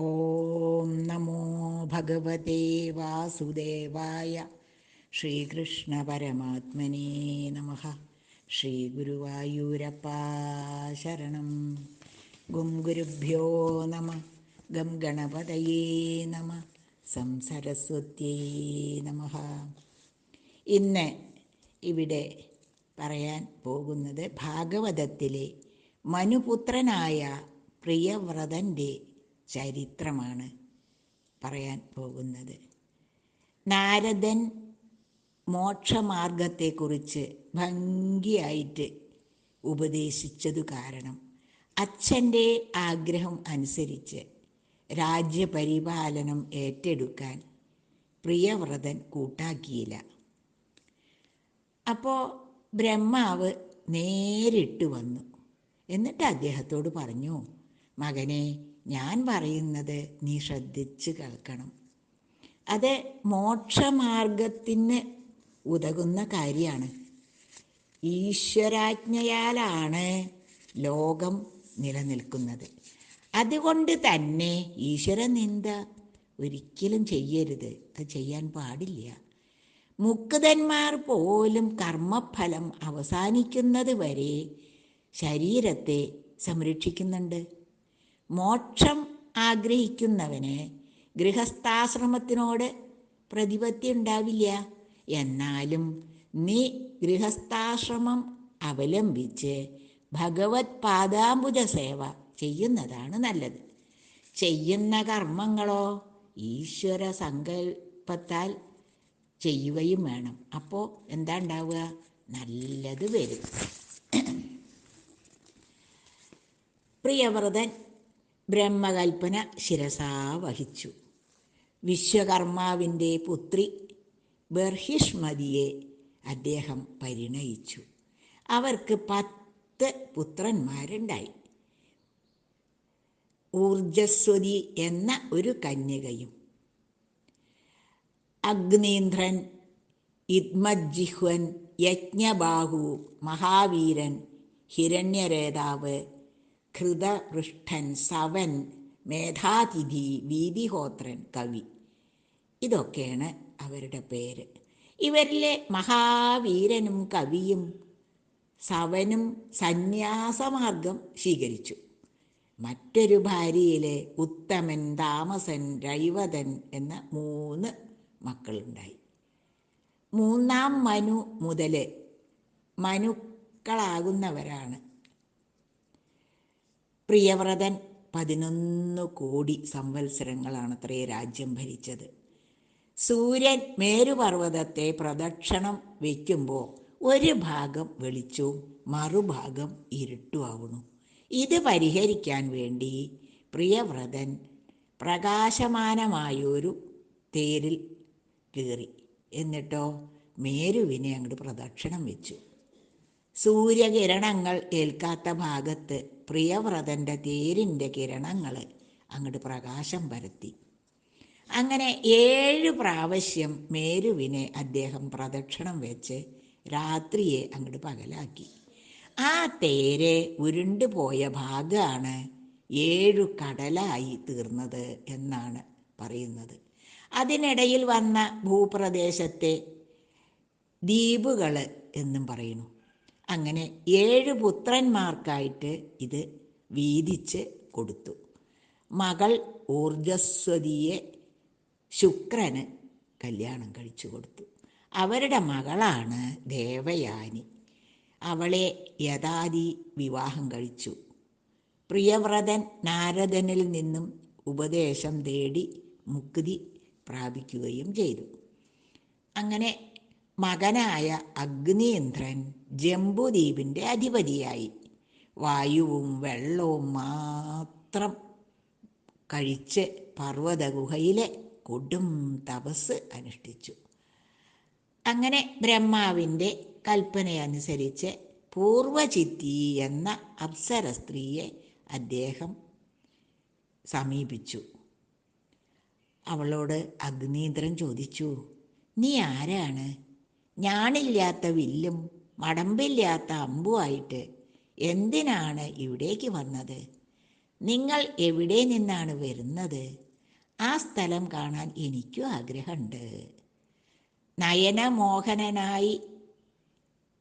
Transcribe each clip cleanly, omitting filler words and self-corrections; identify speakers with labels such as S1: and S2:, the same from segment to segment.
S1: ഓം നമോ ഭഗവതേ വാസുദേവായ. ശ്രീകൃഷ്ണ പരമാത്മനേ നമഃ. ശ്രീ ഗുരുവായൂരപ്പാ ശരണം. ഗും ഗുരുഭ്യോ നമ. ഗം ഗണപതയേ നമ. സം സരസ്വത്യേ നമഃ. ഇന്ന് ഇവിടെ പറയാൻ പോകുന്നത് ഭാഗവതത്തിലെ മനുപുത്രനായ പ്രിയവ്രതൻ്റെ ചരിത്രമാണ് പറയാൻ പോകുന്നത്. നാരദൻ മോക്ഷമാർഗത്തെക്കുറിച്ച് ഭംഗിയായിട്ട് ഉപദേശിച്ചതു കാരണം അച്ഛൻ്റെ ആഗ്രഹം അനുസരിച്ച് രാജ്യപരിപാലനം ഏറ്റെടുക്കാൻ പ്രിയവ്രതൻ കൂട്ടാക്കിയില്ല. അപ്പോൾ ബ്രഹ്മാവ് നേരിട്ട് വന്നു. എന്നിട്ട് അദ്ദേഹത്തോട് പറഞ്ഞു, മകനെ, ഞാൻ പറയുന്നത് നീ ശ്രദ്ധിച്ച് കേൾക്കണം. അത് മോക്ഷമാർഗത്തിന് ഉതകുന്ന കാര്യമാണ്. ഈശ്വരാജ്ഞയാലാണ് ലോകം നിലനിൽക്കുന്നത്. അതുകൊണ്ട് തന്നെ ഈശ്വരനിന്ദ ഒരിക്കലും ചെയ്യരുത്. അത് ചെയ്യാൻ പാടില്ല. മുക്തന്മാർ പോലും കർമ്മഫലം അവസാനിക്കുന്നത് വരെ ശരീരത്തെ സംരക്ഷിക്കുന്നുണ്ട്. മോക്ഷം ആഗ്രഹിക്കുന്നവന് ഗൃഹസ്ഥാശ്രമത്തിനോട് പ്രതിപത്തി ഉണ്ടാവില്ല. എന്നാലും നീ ഗൃഹസ്ഥാശ്രമം അവലംബിച്ച് ഭഗവത് പാദാംബുജ സേവ ചെയ്യുന്നതാണ് നല്ലത്. ചെയ്യുന്ന കർമ്മങ്ങളോ ഈശ്വര സങ്കല്പത്താൽ ചെയ്യുകയും വേണം. അപ്പോൾ എന്താ ഉണ്ടാവുക? നല്ലത് വരും. പ്രിയവ്രതൻ ബ്രഹ്മകൽപ്പന ശിരസാ വഹിച്ചു. വിശ്വകർമാവിൻ്റെ പുത്രി ബർഹിഷ്മതിയെ അദ്ദേഹം പരിണയിച്ചു. അവർക്ക് 10 പുത്രന്മാരുണ്ടായി. ഊർജസ്വതി എന്ന ഒരു കന്യകയും, അഗ്നീന്ദ്രൻ, ഇദ്മജ്ജിഹ്വൻ, യജ്ഞബാഹു, മഹാവീരൻ, ഹിരണ്യരേതാവ്, ഘൃതപൃഷ്ഠൻ, സവൻ, മേധാതിഥി, വീതിഹോത്രൻ, കവി. ഇതൊക്കെയാണ് അവരുടെ പേര്. ഇവരിലെ മഹാവീരനും കവിയും സവനും സന്യാസമാർഗം സ്വീകരിച്ചു. മറ്റൊരു ഭാര്യയിലെ ഉത്തമൻ, താമസൻ, രൈവതൻ എന്ന 3 മക്കളുണ്ടായി. 3-ാം മനു മുതൽ മനുക്കളാകുന്നവരാണ്. പ്രിയവ്രതൻ 11 കോടി സംവത്സരങ്ങളാണത്രേ രാജ്യം ഭരിച്ചത്. സൂര്യൻ മേരുപർവ്വതത്തെ പ്രദക്ഷിണം വയ്ക്കുമ്പോൾ ഒരു ഭാഗം വെളിച്ചവും മറുഭാഗം ഇരുട്ടുമാവുന്നു. ഇത് പരിഹരിക്കാൻ വേണ്ടി പ്രിയവ്രതൻ പ്രകാശമാനമായൊരു തേരിൽ കയറി. എന്നിട്ടോ മേരുവിനെ അങ്ങോട്ട് പ്രദക്ഷിണം വെച്ചു. സൂര്യകിരണങ്ങൾ ഏൽക്കാത്ത ഭാഗത്ത് പ്രിയവ്രതൻ്റെ തേരിൻ്റെ കിരണങ്ങൾ അങ്ങോട്ട് പ്രകാശം പരത്തി. അങ്ങനെ 7 പ്രാവശ്യം മേരുവിനെ അദ്ദേഹം പ്രദക്ഷിണം വെച്ച് രാത്രിയെ അങ്ങോട്ട് പകലാക്കി. ആ തേര് ഉരുണ്ടുപോയ ഭാഗമാണ് 7 കടലായി തീർന്നത് എന്നാണ് പറയുന്നത്. അതിനിടയിൽ വന്ന ഭൂപ്രദേശത്തെ ദ്വീപുകൾ എന്നും പറയുന്നു. അങ്ങനെ 7 പുത്രന്മാർക്കായിട്ട് ഇത് വീതിച്ച് കൊടുത്തു. മകൾ ഊർജസ്വതിയെ ശുക്രന് കല്യാണം കഴിച്ചു കൊടുത്തു. അവരുടെ മകളാണ് ദേവയാനി. അവളെ യദാതി വിവാഹം കഴിച്ചു. പ്രിയവ്രതൻ നാരദനിൽ നിന്നും ഉപദേശം തേടി മുക്തി പ്രാപിക്കുകയും ചെയ്തു. അങ്ങനെ മകനായ അഗ്നീന്ദ്രൻ ജംബുദ്വീപിൻ്റെ അധിപതിയായി. വായുവും വെള്ളവും മാത്രം കഴിച്ച് പർവ്വത ഗുഹയിലെ കൊടും തപസ് അനുഷ്ഠിച്ചു. അങ്ങനെ ബ്രഹ്മാവിൻ്റെ കൽപ്പനയനുസരിച്ച് പൂർവചിത്തി എന്ന അപ്സര സ്ത്രീയെ അദ്ദേഹം സമീപിച്ചു. അവളോട് അഗ്നീന്ദ്രൻ ചോദിച്ചു, നീ ആരാണ്? ഞാണില്ലാത്ത വില്ലും മടമ്പില്ലാത്ത അമ്പുമായിട്ട് എന്തിനാണ് ഇവിടേക്ക് വന്നത്? നിങ്ങൾ എവിടെ നിന്നാണ് വരുന്നത്? ആ സ്ഥലം കാണാൻ എനിക്കും ആഗ്രഹമുണ്ട്. നയനമോഹനനായി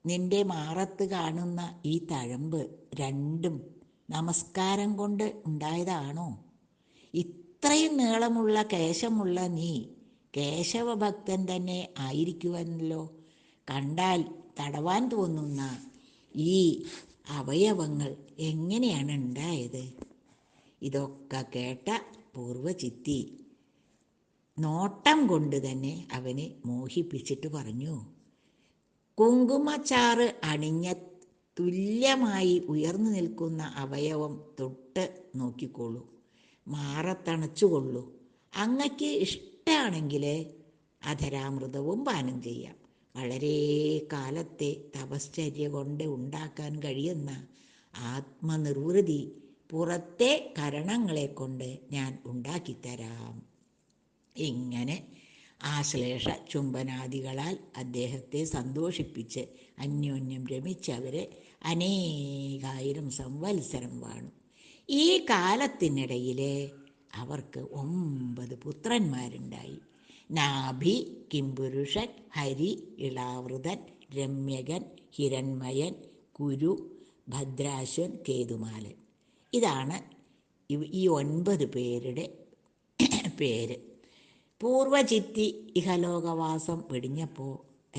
S1: നിന്റെ മാറത്ത് കാണുന്ന ഈ തഴമ്പ് രണ്ടും നമസ്കാരം കൊണ്ട് ഉണ്ടായതാണോ? ഇത്രയും നീളമുള്ള കേശമുള്ള നീ കേശവഭക്തൻ തന്നെ ആയിരിക്കുമല്ലോ. കണ്ടാൽ തടവാൻ തോന്നുന്ന ഈ അവയവങ്ങൾ എങ്ങനെയാണ് ഉണ്ടായത്? ഇതൊക്കെ കേട്ട പൂർവചിത്തി നോട്ടം കൊണ്ട് തന്നെ അവനെ മോഹിപ്പിച്ചിട്ട് പറഞ്ഞു, കുങ്കുമച്ചാറ് അണിഞ്ഞ തുല്യമായി ഉയർന്നു നിൽക്കുന്ന അവയവം തൊട്ട് നോക്കിക്കോളൂ, മാറത്തണച്ചുകൊള്ളൂ. അങ്ങക്ക് ഇഷ്ടമാണെങ്കിൽ അധരാമൃതവും പാനം ചെയ്യാം. വളരെ കാലത്തെ തപശ്ചര്യ കൊണ്ട് ഉണ്ടാക്കാൻ കഴിയുന്ന ആത്മനിർവൃതി പുറത്തെ കരണങ്ങളെ കൊണ്ട് ഞാൻ ഉണ്ടാക്കിത്തരാം. ഇങ്ങനെ ആശ്ലേഷ ചുംബനാദികളാൽ അദ്ദേഹത്തെ സന്തോഷിപ്പിച്ച് അന്യോന്യം രമിച്ച് അവരെ അനേകായിരം സംവത്സരം വാണു. ഈ കാലത്തിനിടയിൽ അവർക്ക് 9 പുത്രന്മാരുണ്ടായി. നാഭി, കിംപുരുഷൻ, ഹരി, ഇളാവൃതൻ, രമ്യകൻ, ഹിരൺമയൻ, കുരു, ഭദ്രാശ്വൻ, കേതുമാലൻ. ഇതാണ് ഈ 9 പേരുടെ പേര്. പൂർവചിത്തി ഇഹലോകവാസം വെടിഞ്ഞപ്പോൾ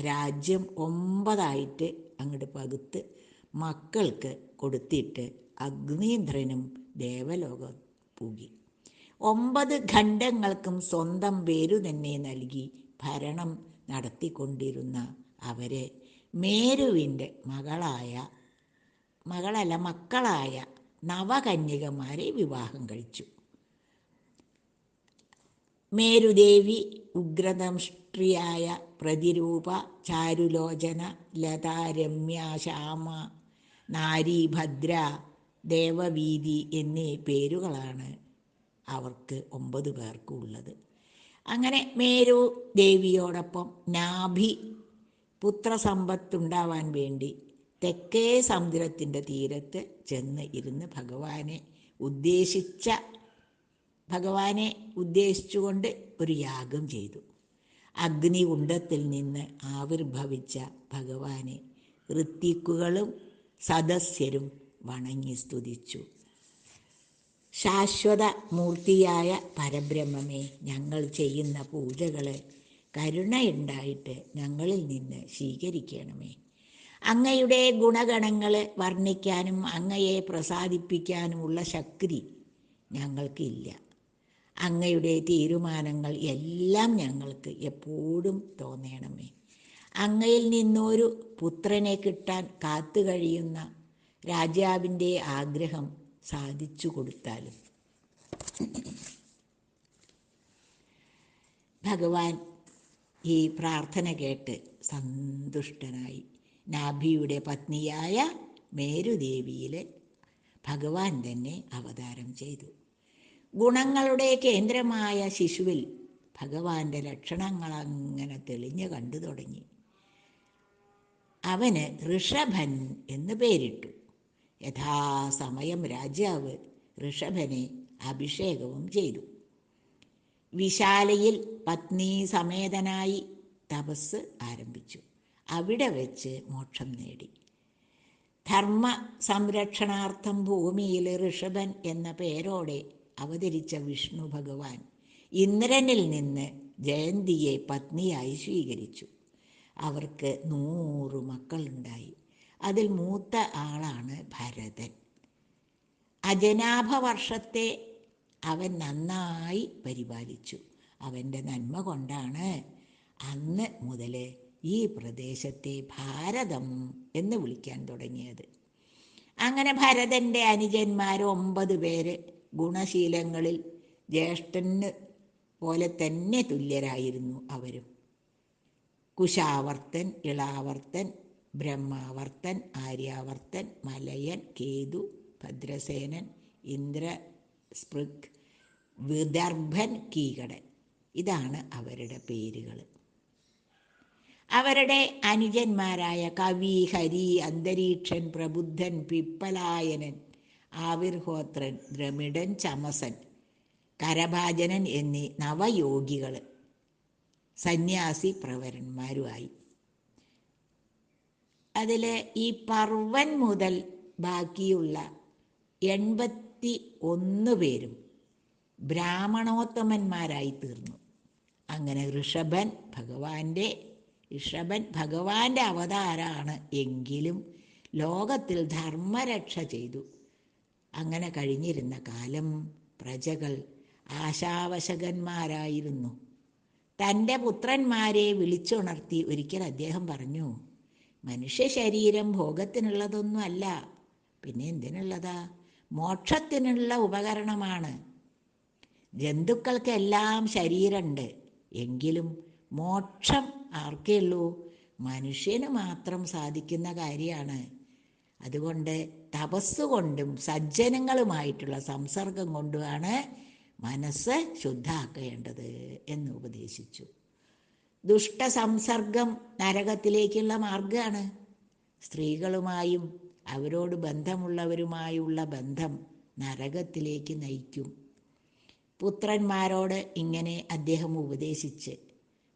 S1: രാജ്യം 9 അങ്ങോട്ട് പകുത്ത് മക്കൾക്ക് കൊടുത്തിട്ട് അഗ്നീന്ദ്രനും ദേവലോകം പൂകി. 9 ഖണ്ഡങ്ങൾക്കും സ്വന്തം പേരു തന്നെ നൽകി ഭരണം നടത്തിക്കൊണ്ടിരുന്ന അവരെ മേരുവിൻ്റെ മക്കളായ നവകന്യകമാരെ വിവാഹം കഴിച്ചു. മേരുദേവി ഉഗ്രദംഷ്ട്രിയായ പ്രതിരൂപ, ചാരുലോചന, ലതാ, രമ്യ, ശ്യാമ, നാരീഭദ്ര, ദേവവീതി എന്നീ പേരുകളാണ് അവർക്ക് 9 പേർക്കും ഉള്ളത്. അങ്ങനെ മേരു ദേവിയോടൊപ്പം നാഭി പുത്രസമ്പത്തുണ്ടാവാൻ വേണ്ടി തെക്കേ സമുദ്രത്തിൻ്റെ തീരത്ത് ചെന്ന് ഇരുന്ന് ഭഗവാനെ ഉദ്ദേശിച്ചുകൊണ്ട് ഒരു യാഗം ചെയ്തു. അഗ്നികുണ്ഡത്തിൽ നിന്ന് ആവിർഭവിച്ച ഭഗവാനെ ഋത്വിക്കുകളും സദസ്യരും വണങ്ങി സ്തുതിച്ചു. ശാശ്വത മൂർത്തിയായ പരബ്രഹ്മമേ, ഞങ്ങൾ ചെയ്യുന്ന പൂജകൾ കരുണയുണ്ടായിട്ട് ഞങ്ങളിൽ നിന്ന് സ്വീകരിക്കണമേ. അങ്ങയുടെ ഗുണഗണങ്ങൾ വർണ്ണിക്കാനും അങ്ങയെ പ്രസാദിപ്പിക്കാനുമുള്ള ശക്തി ഞങ്ങൾക്കില്ല. അങ്ങയുടെ തീരുമാനങ്ങൾ എല്ലാം ഞങ്ങൾക്ക് എപ്പോഴും തോന്നണമേ. അങ്ങയിൽ നിന്നൊരു പുത്രനെ കിട്ടാൻ കാത്തു കഴിയുന്ന രാജാവിൻ്റെ ആഗ്രഹം സാധിച്ചു കൊടുത്താലും. ഭഗവാൻ ഈ പ്രാർത്ഥന കേട്ട് സന്തുഷ്ടനായി. നാഭിയുടെ പത്നിയായ മേരുദേവിയിൽ ഭഗവാൻ തന്നെ അവതാരം ചെയ്തു. ഗുണങ്ങളുടെ കേന്ദ്രമായ ശിശുവിൽ ഭഗവാന്റെ ലക്ഷണങ്ങളങ്ങനെ തെളിഞ്ഞു കണ്ടു തുടങ്ങി. അവന് ഋഷഭൻ എന്ന് പേരിട്ടു. യഥാസമയം രാജാവ് ഋഷഭനെ അഭിഷേകവും ചെയ്തു. വിശാലയിൽ പത്നി സമേതനായി തപസ് ആരംഭിച്ചു. അവിടെ വെച്ച് മോക്ഷം നേടി. ധർമ്മ സംരക്ഷണാർത്ഥം ഭൂമിയിൽ ഋഷഭൻ എന്ന പേരോടെ അവതരിച്ച വിഷ്ണു ഭഗവാൻ ഇന്ദ്രനിൽ നിന്ന് ജയന്തിയെ പത്നിയായി സ്വീകരിച്ചു. അവർക്ക് 100 മക്കളുണ്ടായി. അതിൽ മൂത്ത ആളാണ് ഭരതൻ. അജനാഭ വർഷത്തെ അവൻ നന്നായി പരിപാലിച്ചു. അവൻ്റെ നന്മ കൊണ്ടാണ് അന്ന് മുതൽ ഈ പ്രദേശത്തെ ഭാരതം എന്ന് വിളിക്കാൻ തുടങ്ങിയത്. അങ്ങനെ ഭരതൻ്റെ അനുജന്മാർ 9 പേര് ഗുണശീലങ്ങളിൽ ജ്യേഷ്ഠന് പോലെ തന്നെ തുല്യരായിരുന്നു അവരും. കുശാവർത്തൻ, ഇളാവർത്തൻ, ബ്രഹ്മാവർത്തൻ, ആര്യാവർത്തൻ, മലയൻ, കേതു, ഭദ്രസേനൻ, ഇന്ദ്രസ്പൃക്, വിദർഭൻ, കീകടൻ. ഇതാണ് അവരുടെ പേരുകൾ. അവരുടെ അനുജന്മാരായ കവി, ഹരി, അന്തരീക്ഷൻ, പ്രബുദ്ധൻ, പിപ്പലായനൻ, ആവിർഹോത്രൻ, ദ്രമിഡൻ, ചമസൻ, കരഭാജനൻ എന്നീ നവയോഗികൾ സന്യാസി പ്രവരന്മാരുമായി. അതിൽ ഈ പർവൻ മുതൽ ബാക്കിയുള്ള 81 പേരും ബ്രാഹ്മണോത്തമന്മാരായി തീർന്നു. അങ്ങനെ ഋഷഭൻ ഭഗവാന്റെ അവതാരമാണ് എങ്കിലും ലോകത്തിൽ ധർമ്മരക്ഷ ചെയ്തു. അങ്ങനെ കഴിഞ്ഞിരുന്ന കാലം പ്രജകൾ ആശാവശകന്മാരായിരുന്നു. തൻ്റെ പുത്രന്മാരെ വിളിച്ചുണർത്തി ഒരിക്കൽ അദ്ദേഹം പറഞ്ഞു, മനുഷ്യ ശരീരം ഭോഗത്തിനുള്ളതൊന്നുമല്ല, പിന്നെ എന്തിനുള്ളതാ? മോക്ഷത്തിനുള്ള ഉപകരണമാണ്. ജന്തുക്കൾക്കെല്ലാം ശരീരമുണ്ട്, എങ്കിലും മോക്ഷം ആർക്കേ ഉള്ളൂ? മനുഷ്യന് മാത്രം സാധിക്കുന്ന കാര്യമാണ്. അതുകൊണ്ട് തപസ്സുകൊണ്ടും സജ്ജനങ്ങളുമായിട്ടുള്ള സംസർഗം കൊണ്ടുമാണ് മനസ്സ് ശുദ്ധാക്കേണ്ടത് എന്ന് ഉപദേശിച്ചു. ദുഷ്ടസംസർഗം നരകത്തിലേക്കുള്ള മാർഗമാണ്. സ്ത്രീകളുമായും അവരോട് ബന്ധമുള്ളവരുമായുള്ള ബന്ധം നരകത്തിലേക്ക് നയിക്കും. പുത്രന്മാരോട് ഇങ്ങനെ അദ്ദേഹം ഉപദേശിച്ച്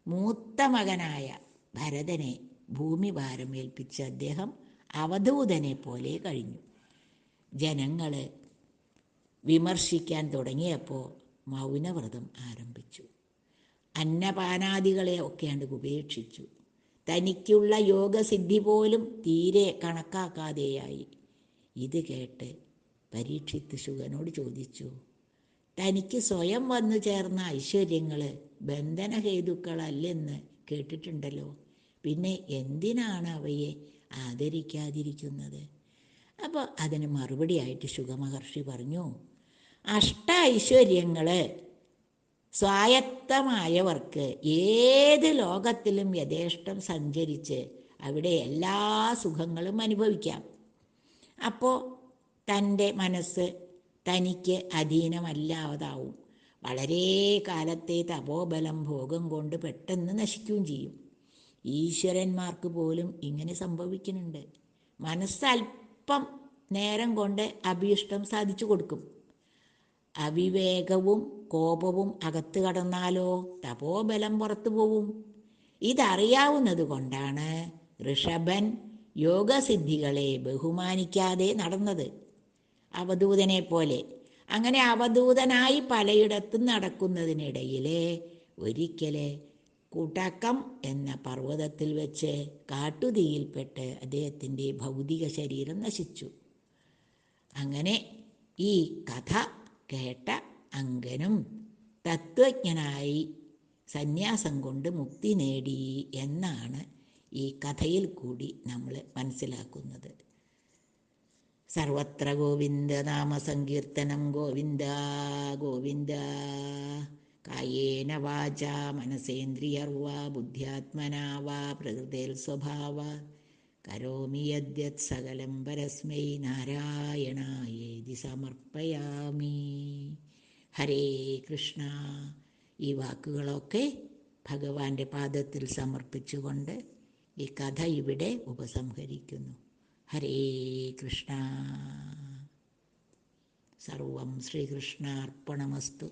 S1: മൂത്ത മകനായ ഭരതനെ ഭൂമിഭാരമേൽപ്പിച്ച് അദ്ദേഹം അവധൂതനെ പോലെ കഴിഞ്ഞു. ജനങ്ങൾ വിമർശിക്കാൻ തുടങ്ങിയപ്പോൾ മൗനവ്രതം ആരംഭിച്ചു. അന്നപാനാദികളെ ഒക്കെയാണ്ട് ഉപേക്ഷിച്ചു. തനിക്കുള്ള യോഗസിദ്ധി പോലും തീരെ കണക്കാക്കാതെയായി. ഇത് കേട്ട് പരീക്ഷിത്ത് ശുകനോട് ചോദിച്ചു, തനിക്ക് സ്വയം വന്നു ചേർന്ന ഐശ്വര്യങ്ങൾ ബന്ധനഹേതുക്കളല്ലെന്ന് കേട്ടിട്ടുണ്ടല്ലോ, പിന്നെ എന്തിനാണ് അവയെ ആദരിക്കാതിരിക്കുന്നത്? അപ്പോൾ അതിന് മറുപടിയായിട്ട് ശുകമഹർഷി പറഞ്ഞു, ഐശ്വര്യങ്ങൾ സ്വായത്തമായവർക്ക് ഏത് ലോകത്തിലും യഥേഷ്ടം സഞ്ചരിച്ച് അവിടെ എല്ലാ സുഖങ്ങളും അനുഭവിക്കാം. അപ്പോൾ തൻ്റെ മനസ്സ് തനിക്ക് അധീനമല്ലാതാവും. വളരെ കാലത്തെ തപോബലം ഭോഗം കൊണ്ട് പെട്ടെന്ന് നശിക്കുകയും ചെയ്യും. ഈശ്വരന്മാർക്ക് പോലും ഇങ്ങനെ സംഭവിക്കുന്നുണ്ട്. മനസ്സൽപ്പം നേരം കൊണ്ട് അഭീഷ്ടം സാധിച്ചു കൊടുക്കും. അവിവേകവും കോപവും അകത്ത് കടന്നാലോ തപോബലം പുറത്തു പോവും. ഇതറിയാവുന്നത് കൊണ്ടാണ് ഋഷഭൻ യോഗസിദ്ധികളെ ബഹുമാനിക്കാതെ നടന്നത്, അവധൂതനെ പോലെ. അങ്ങനെ അവധൂതനായി പലയിടത്തും നടക്കുന്നതിനിടയിൽ ഒരിക്കലെ കൂട്ടക്കം എന്ന പർവ്വതത്തിൽ വെച്ച് കാട്ടുതീയിൽപ്പെട്ട് അദ്ദേഹത്തിൻ്റെ ഭൗതിക ശരീരം നശിച്ചു. അങ്ങനെ ഈ കഥ കേട്ട അങ്കനും തത്വജ്ഞനായി സന്യാസം കൊണ്ട് മുക്തി നേടി എന്നാണ് ഈ കഥയിൽ കൂടി നമ്മൾ മനസ്സിലാക്കുന്നത്. സർവത്ര ഗോവിന്ദ നാമ സങ്കീർത്തനം. ഗോവിന്ദ ഗോവിന്ദ. കായേന വാച മനസേന്ദ്രിയർവാ ബുദ്ധ്യാത്മനാ വാ പ്രകൃതേൽ സ്വഭാവാത് കരോമി യദ്യത് സകലം പരസ്മൈ നാരായണായേതി സമർപ്പയാമി. ഹരേ കൃഷ്ണ. ഈ വാക്കുകളൊക്കെ ഭഗവാന്റെ പാദത്തിൽ സമർപ്പിച്ചുകൊണ്ട് ഈ കഥ ഇവിടെ ഉപസംഹരിക്കുന്നു. ഹരേ കൃഷ്ണ. സർവം ശ്രീകൃഷ്ണാർപ്പണമസ്തു.